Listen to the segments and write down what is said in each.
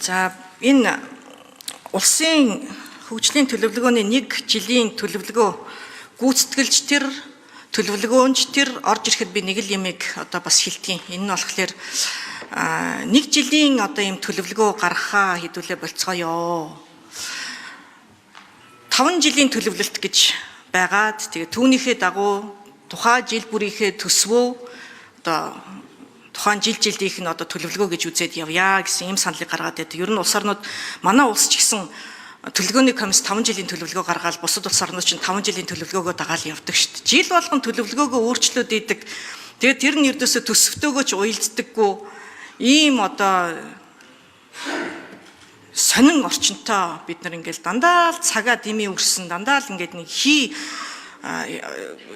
За энэ улсын хөгжлийн төлөвлөгөөний 1 жилийн төлөвлөгөө гүйцэтгэлж тэр төлөвлөгөөнч тэр орж ирэхэд би нэг л юмыг одоо бас хэлтийн. Энэ нь болохоор 1 жилийн одоо юм төлөвлөгөө гаргахаа хэдүүлээ болцгоё. 5 жилийн төлөвлөлт гэж байгаад тэгээ түүнийхээ дагуу тухайн жил бүрийнхээ төсвөө одоо тухайн жилийнх нь одоо төлөвлөгөө гэж үзээд явъя гэсэн ийм саналыг гаргаад байдаг. Ер нь улс орнууд манай улс ч гэсэн төлөвлөгөөний комисс 5 жилийн төлөвлөгөө гаргаад бусад улс орнууд ч 5 жилийн төлөвлөгөөгөө дагаал явдаг шүү дээ. Жил болгон төлөвлөгөөгөө өөрчлөөд идэг. Тэгээд тэр нь ердөөсөө төсөвтөөгөө ч уялддаггүй ийм одоо сонин орчинтой бид нар ингээл дандаа л цагаа дэмий өрсөн дандаа л ингээд нэг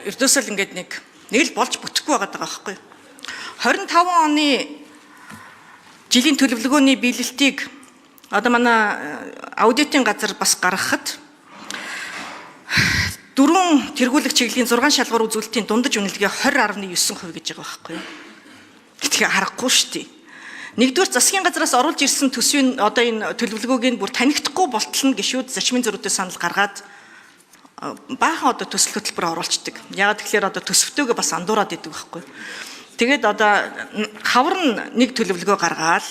ердөөсөө л ингээд нэг л болж бүтэхгүй байгаа байхгүй. 25 оны жилийн төлөвлөгөөний биелэлтийг одоо манай аудитын газар бас гаргахад 4 тэргүүлэх чиглэлийн 6 шалгуур үзүүлэлтийн дундаж үнэлгээ 20.9% гэж байгаа байхгүй. Тэгэхээр харахгүй шүү дээ. Нэгдүгээр засгийн газраас оруулж ирсэн төсвийн одоо энэ төлөвлөгөөг нь бүр танигдахгүй болтол нь гишүүд зарчмын зөрүүтэй санал гаргаад баахан одоо төсөл хөтөлбөр оруулцдаг. Яагаад тэгэхээр одоо төсөвтөөгөө бас андуураад идэг байхгүй. Тэгээд одоо хавар нь нэг төлөвлөгөө гаргаад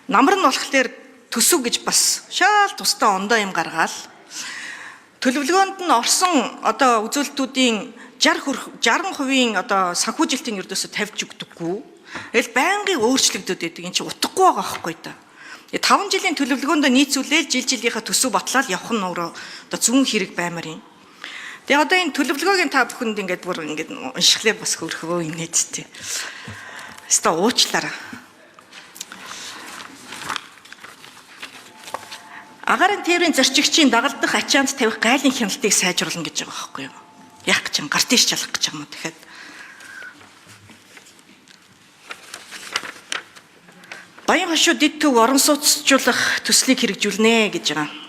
намар нь болохоор төсөв гэж бас шал тусдаа ондоо юм гаргаад төлөвлөгөөнд нь орсон одоо үзүүлэлтүүдийн 60% одоо санхүүжилтийн ердөөсө тавьж өгдөггүй. Тэгэл байнгын өөрчлөгдөд байдаг. Энд чинь утгагүй байгаа байхгүй да. 5 жилийн төлөвлөгөөнд нийцүүлээд жилийнхаа төсөв батлаад явах нь өөрөө одоо зүүн хэрэг баймаар юм. Тэгээ одоо энэ төлөвлөгөөгийн та бүхэнд ингээд бүр ингээд уншихлаа бас хөрхөө инээдтэй. Хэвээ уучлаарай. Агаарын тээврийн зорчигчийн дагалдах ачаанд тавих гайлын хяналтыг сайжруулна гэж байгаа байхгүй юу? Яах гэж юм? Гарт иш чалах гэж юм уу тэгэхээр? Баян хошуу дэд төв орон сууцчлуулах төслийг хэрэгжүүлнэ гэж байгаа.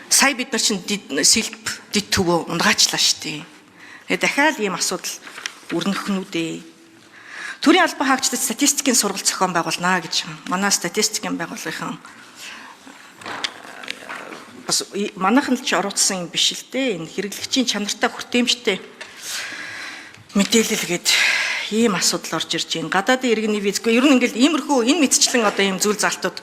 Сая бид нар чинь сэлб дэд төвөө ундгаачлаа штэ. Тэгээ дахиад ийм асуудал өрнөхнүүдээ. Төрийн албан хаагчдад статистикийн сургалт зохион байгуулна гэж байна. Манай статистикийн байгууллагын бас манайхан л ч оруулсан юм биш л дээ. Энэ хэрэглэгчийн чанартай хүртээмжтэй мэдээлэл гээд ийм асуудал орж ирж байна. Гадаадын иргэний визгүй ер нь ингээл иймэрхүү энэ мэдчлэн одоо ийм зүйл залтууд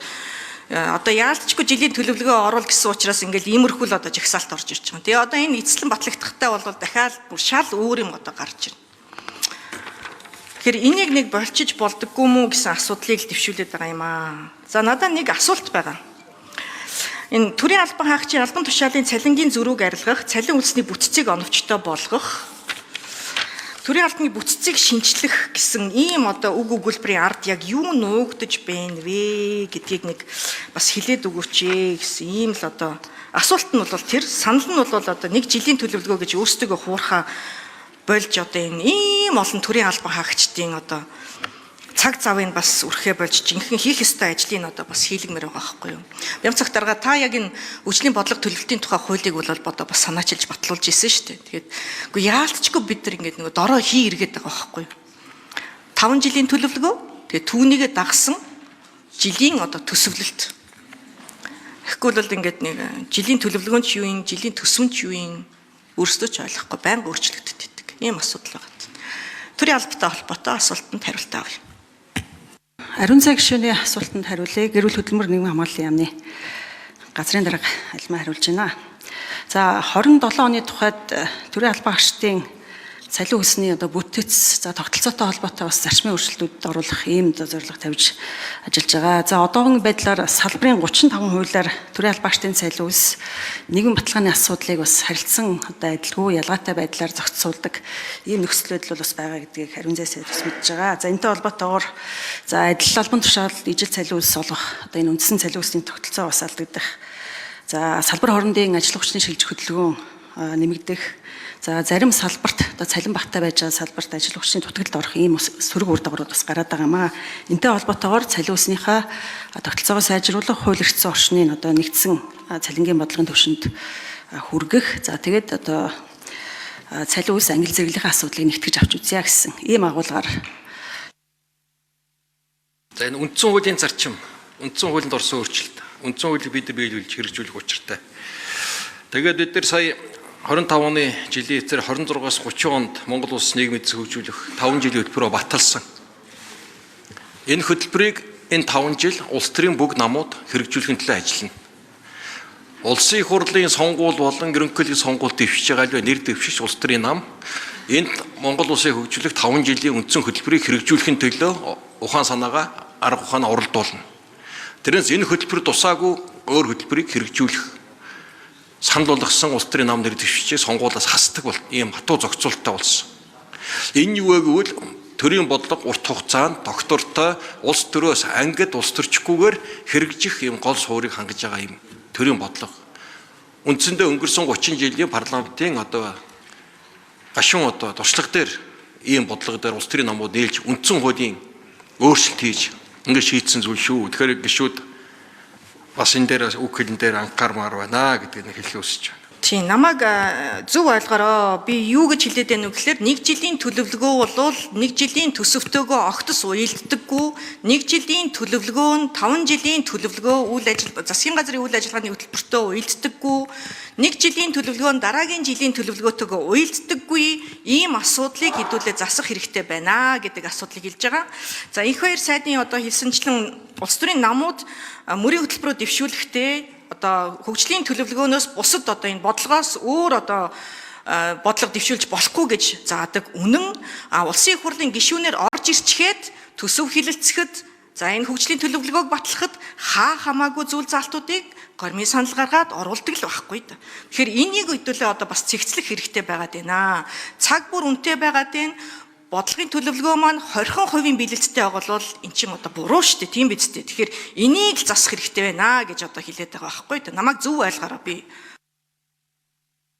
одоо яалтчгүй жилийн төлөвлөгөө оруул гэсэн учраас ингээл иймэрхүү л одоо жагсаалт орж ирж байгаа. Тэгээ одоо энэ эцэслэн батлагдахтай бол дахиад бүр шал өөр юм одоо гарч ирнэ. Тэгэхээр энийг нэг болчиж болдоггүй мүү гэсэн асуудлыг дэвшүүлээд байгаа юм аа. За надад нэг асуулт байгаа. Энэ төрийн албан хаагчийн албан тушаалын цалингийн зөрүүг арилгах, цалин үлсний бүтцийг оновчтой болгох, төрийн албаны бүтцийг шинчлэх гэсэн ийм одоо үг өгүүлбэрийн ард яг юу нуугдаж байна вэ гэдгийг нэг бас хэлээд өгөөч гэсэн ийм л одоо асуулт нь бол тэр санал нь бол одоо 1 жилийн төлөвлөгөө гэж өөрсдөө хуурхаа болж одоо энэ ийм олон төрийн албан хаагчдын одоо цаг завыг бас үрхээ болж жинхэнэ хийх ёстой ажлыг одоо бас хийлгмээр байгаа байхгүй юу. Бям цаг дарга та яг энэ хөгжлийн бодлого төлөвлөлтийн тухай хуулийг бол одоо бас санаачилж батлуулж исэн шүү дээ. Тэгээд үгүй яалтчгүй бид нар ингээд нөгөө дорой хий эргээд байгаа байхгүй юу. 5 жилийн төлөвлөгөө тэгээд түүнийгээ дагсан жилийн одоо төсөвлөлт. Тэгэхгүй бол ингээд нэг жилийн төлөвлөгөө нь ч юу юм, жилийн төсөв нь ч юу юм өөрсдөө ч ойлгохгүй байнга өөрчлөгдөд байдаг. Ийм асуудал байгаа. Төрийн албатай холбоотой асуултанд хариулт авъя. Ариун цай гишүүний асуултанд хариулъя. Гэрүүл хөдөлмөр нийгмийн хамгааллын яамны газрын дарга Альмаа хариулж байна. За 27 оны тухайд төрийн албан хаагчдын цалин хөлсний одоо бүтэц за тогтолцоотой холбоотой бас зарчмын өөрчлөлтүүдэд оруулах ийм зорилго тавьж ажиллаж байгаа. За одоогийн байдлаар салбарын 35% төрийн албан хаагчдын цалин хөлс нийгмийн баталгааны асуудлыг бас харилцсан одоо адилгүй ялгаатай байдлаар зохицуулдаг ийм нөхцөл байдал бол бас байгаа гэдгийг ариун цайсаа бас мэдж байгаа. За энэтэй холбоотойгоор за адил албан тушаал ижил цалин хөлс олгох одоо энэ үндсэн цалин хөлсийн тогтолцоо бас алдагдах. За салбар хоорондын ажил хүчний шилжих хөдөлгөөн нэмэгдэх. За зарим салбарт одоо цалин багтаа байж байгаа салбарт ажил хүчний дутагдлалд орох ийм сөрөг үр дагаврууд бас гараад байгаа маа. Энтэй холбоотойгоор цалин хөлснийхаа тогтолцоогоо сайжруулах, хууль эрхцэн орчныг одоо нэгдсэн цалингийн бодлогын түвшинд хүргэх. За тэгээд одоо цалин хөлс ангил зэрэглэлийн асуудлыг нэгтгэж авч үзье гэсэн ийм агуулгаар. За энэ үндсэн хуулийн зарчим үндсэн хуулинд орсон өөрчлөлт. Үндсэн хуулийг бид биелүүлж хэрэгжүүлэх учиртай. Тэгээд бид нар сая 25 оны жилийн эцээр 26-аас 30 онд Монгол улс нийгмийн эзэн хөгжүүлэх 5 жилийн хөтөлбөрөөр баталсан. Энэ хөтөлбөрийг энэ 5 жил улс төрийн бүгд намууд хэрэгжүүлэхин төлөө ажиллана. Улсын их хурлын сонгуул болон ерөнхийлөгчийн сонгуул дэвшиж байгаа л нэр дэвшиж улс төрийн нам энд Монгол улсыг хөгжүүлэх 5 жилийн үндсэн хөтөлбөрийг хэрэгжүүлэхин төлөө ухаан санаагаа арга ухаанаа оролдуулна. Тэрнээс энэ хөтөлбөр тусаагүй өөр хөтөлбөрийг хэрэгжүүлэх санал болгосон улс төрийн нам нэр дэвшижээ сонгуулиас хасдаг бол ийм хатуу зохицуулттай болсон. Энэ юу вэ гэвэл төрийн бодлого урт хугацаанд доктортой улс төрөөс ангид улс төрчгүйгээр хэрэгжих ийм гол суурийг хангаж байгаа юм төрийн бодлого. Үндсэндээ өнгөрсөн 30 жилийн парламентын гашуун туршлага дээр ийм бодлого дээр улс төрийн намууд нээлж үндсэн хуулийн өөрчлөлт хийж ингээд шийдсэн зүйл шүү. Тэгэхээр гишүүд бас энэ дээр үг хэлэн дээр анхаармаар байна гэдгийг хэлхий хүсэж байна. Тийм намайг зөв ойлгороо. Би юу гэж хэлээд байна вэ гэхээр 1 жилийн төлөвлөгөө бол 1 жилийн төсөвтөөгөө огтос уялддаггүй. 1 жилийн төлөвлөгөө нь 5 жилийн төлөвлөгөө засгийн газрын үйл ажиллагааны хөтөлбөртөө уялддаггүй. 1 жилийн төлөвлөгөө нь дараагийн жилийн төлөвлөгөөтэйгөө уялддаггүй. Ийм асуудлыг хэдүүлээ засах хэрэгтэй байна гэдэг асуудлыг хэлж байгаа. За их хоёр сайдын хэлсэнчлэн улс төрийн намууд мөрийн хөтөлбөрөөр дэвшүүлэхдээ хөгжлийн төлөвлөгөөнөөс бусад энэ бодлогоос өөр бодлого дэвшүүлж болохгүй гэж заадаг үнэн улсын их хурлын гишүүнээр орж ирчгээд төсөв хэлэлцэхэд за энэ хөгжлийн төлөвлөгөөг батлахад хамаагүй зүйл залтуудыг гормын санал гаргаад оруулдаг л байхгүй да. Тэгэхээр энийг хэдүүлээ бас цэгцлэх хэрэгтэй байгаад байна. Цаг бүр үнэтэй байгаад байна. Бодлогын төлөвлөгөө маань 20% биелэлттэй байгаа бол эн чинь буруу шүү дээ. Тийм биз дээ. Тэгэхээр энийг л засах хэрэгтэй байна гэж хэлээд байгаа байхгүй да. Намайг зөв ойлгоорой би.